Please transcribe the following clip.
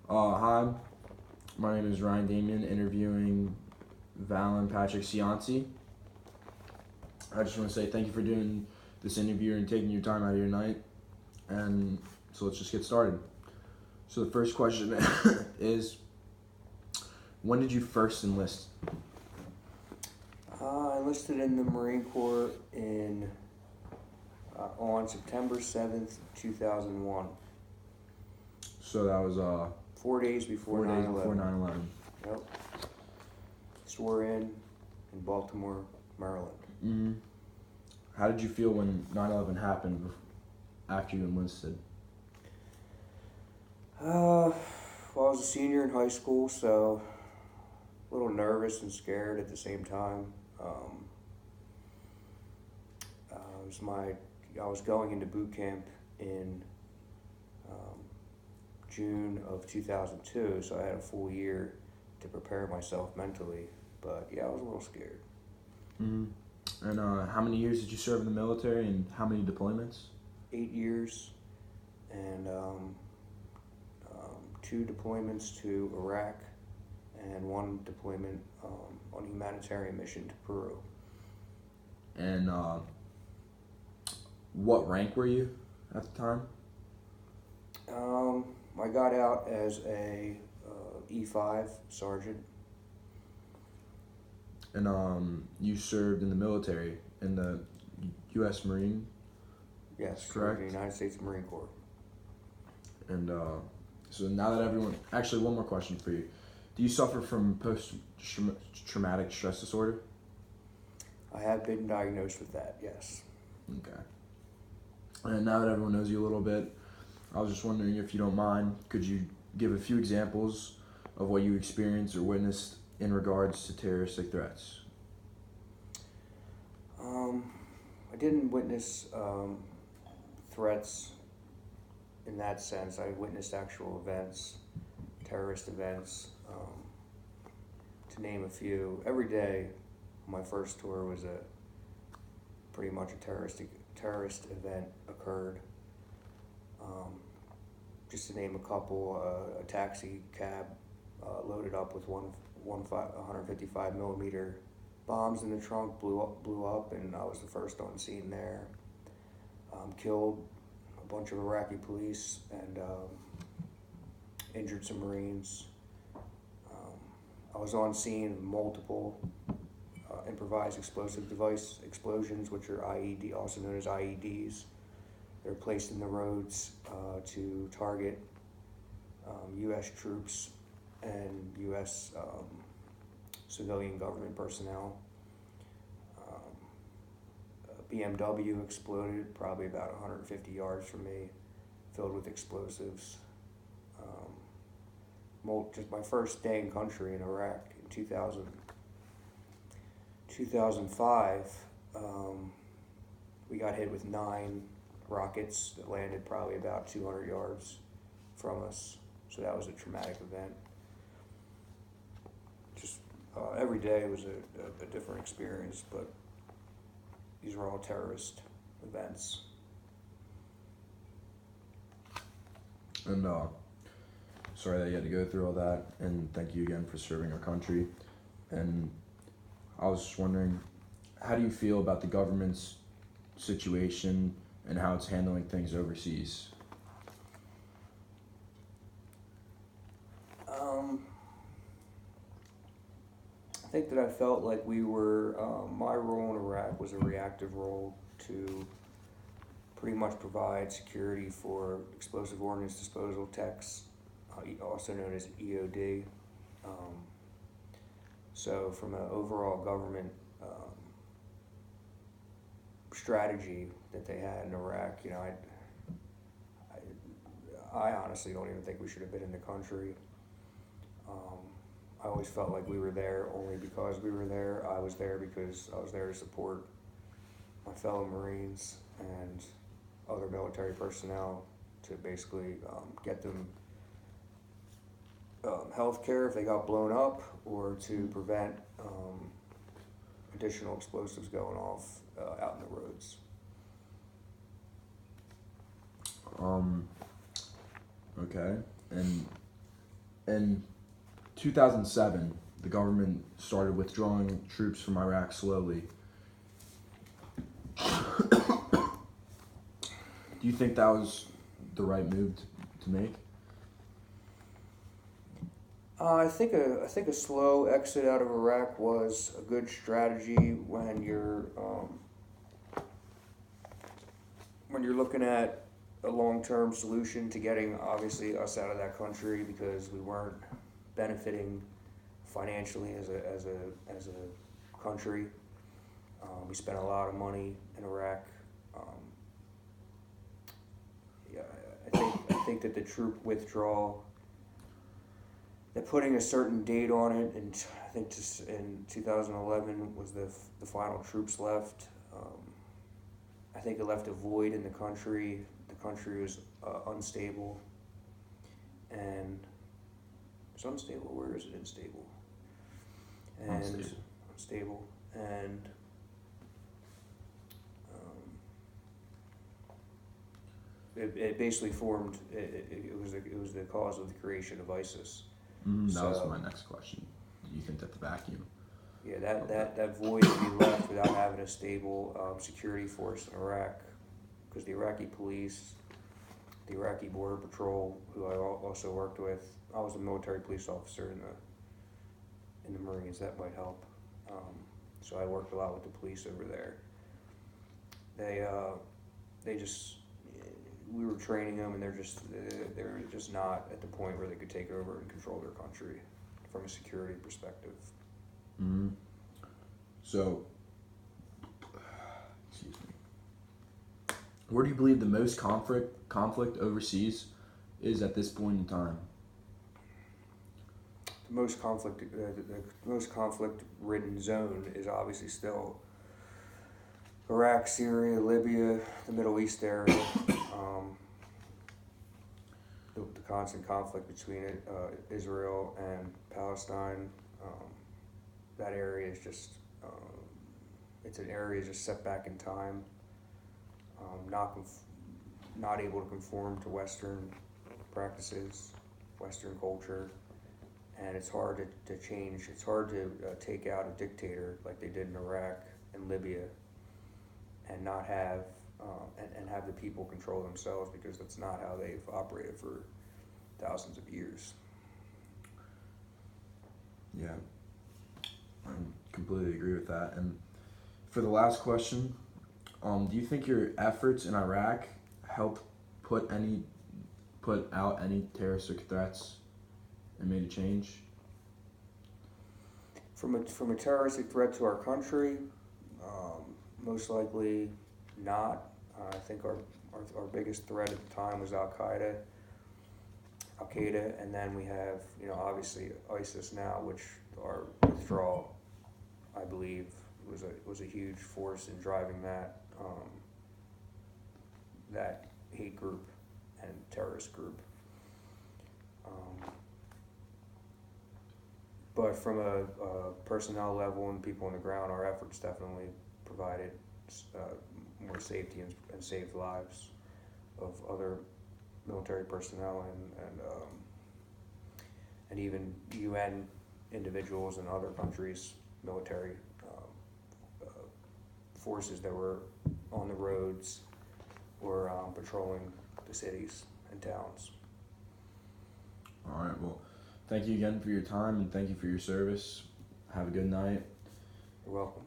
Hi, my name is Ryan Damien, interviewing Valen Patrick Cianci. I just want to say thank you for doing this interview and taking your time out of your night. And so let's just get started. So the first question is, when did you first enlist? I enlisted in the Marine Corps on September 7th, 2001. So that was 4 days before 4 days 9/11. before 9/11. Yep. Swore in Baltimore, Maryland. Mm-hmm. How did you feel when 9/11 happened after you enlisted? Well, I was a senior in high school, so a little nervous and scared at the same time. It was I was going into boot camp in June of 2002, so I had a full year to prepare myself mentally. But yeah, I was a little scared. Mm-hmm. And how many years did you serve in the military, and how many deployments? 8 years, and 2 deployments to Iraq, and 1 deployment on a humanitarian mission to Peru. And what rank were you at the time? I got out as a E5 sergeant. And you served in the military in the U.S. Marine. Yes, Correct. in the United States Marine Corps. And so now that actually, one more question for you: do you suffer from post-traumatic stress disorder? I have been diagnosed with that. Yes. Okay. And now that everyone knows you a little bit, I was just wondering, if you don't mind, could you give a few examples of what you experienced or witnessed in regards to terroristic threats? I didn't witness threats in that sense. I witnessed actual events, terrorist events. To name a few, every day my first tour was pretty much a terrorist event occurred. Just to name a couple, a taxi cab loaded up with 155 millimeter bombs in the trunk blew up, and I was the first on scene there. Killed a bunch of Iraqi police and injured some Marines. I was on scene of multiple improvised explosive device explosions, which are also known as IEDs. They're placed in the roads to target U.S. troops and U.S. Civilian government personnel. A BMW exploded probably about 150 yards from me, filled with explosives. Just my first day in country in Iraq in 2005, we got hit with 9 rockets that landed probably about 200 yards from us. So that was a traumatic event. Just every day was a different experience, but these were all terrorist events. And sorry that you had to go through all that, and thank you again for serving our country. And I was just wondering, how do you feel about the government's situation and how it's handling things overseas? I think that I felt like my role in Iraq was a reactive role to pretty much provide security for explosive ordnance disposal techs, also known as EOD. So from an overall government strategy that they had in Iraq, I honestly don't even think we should have been in the country. I always felt like we were there only because we were there. I was there because I was there to support my fellow Marines and other military personnel to basically get them health care if they got blown up, or to prevent additional explosives going off out in the roads. Okay. And In 2007, the government started withdrawing troops from Iraq slowly. Do you think that was the right move to make? I think a slow exit out of Iraq was a good strategy when you're looking at a long-term solution to getting obviously us out of that country, because we weren't benefiting financially as a country. We spent a lot of money in Iraq. Yeah, I think that the troop withdrawal, that putting a certain date on it, and I think just in 2011 was the final troops left. I think it left a void in the country. The country was unstable, and it's unstable. Where is it unstable? And unstable, and it basically formed. It was the cause of the creation of ISIS. That was my next question. Do you think that the vacuum? Yeah, that void to be left without having a stable security force in Iraq, because the Iraqi police, the Iraqi Border Patrol, who I also worked with, I was a military police officer in the Marines. That might help. So I worked a lot with the police over there. We were training them, and they're just not at the point where they could take over and control their country from a security perspective. Mm-hmm. So, excuse me. Where do you believe the most conflict overseas is at this point in time? The most conflict-ridden zone is obviously still Iraq, Syria, Libya, the Middle East area. The constant conflict between Israel and Palestine. That area is just, it's an area just set back in time, not able to conform to Western practices, Western culture, and it's hard to change. It's hard to take out a dictator like they did in Iraq and Libya, and not have and have the people control themselves, because that's not how they've operated for thousands of years. Yeah, I completely agree with that. And for the last question, do you think your efforts in Iraq helped put out any terroristic threats and made a change? From a terroristic threat to our country, most likely not. I think our biggest threat at the time was Al Qaeda, and then we have, obviously ISIS now, which our withdrawal, I believe, was a huge force in driving that that hate group and terrorist group. But from a personnel level and people on the ground, our efforts definitely provided more safety and saved lives of other military personnel and even UN individuals in other countries, military forces that were on the roads or patrolling the cities and towns. All right, well, thank you again for your time, and thank you for your service. Have a good night. You're welcome.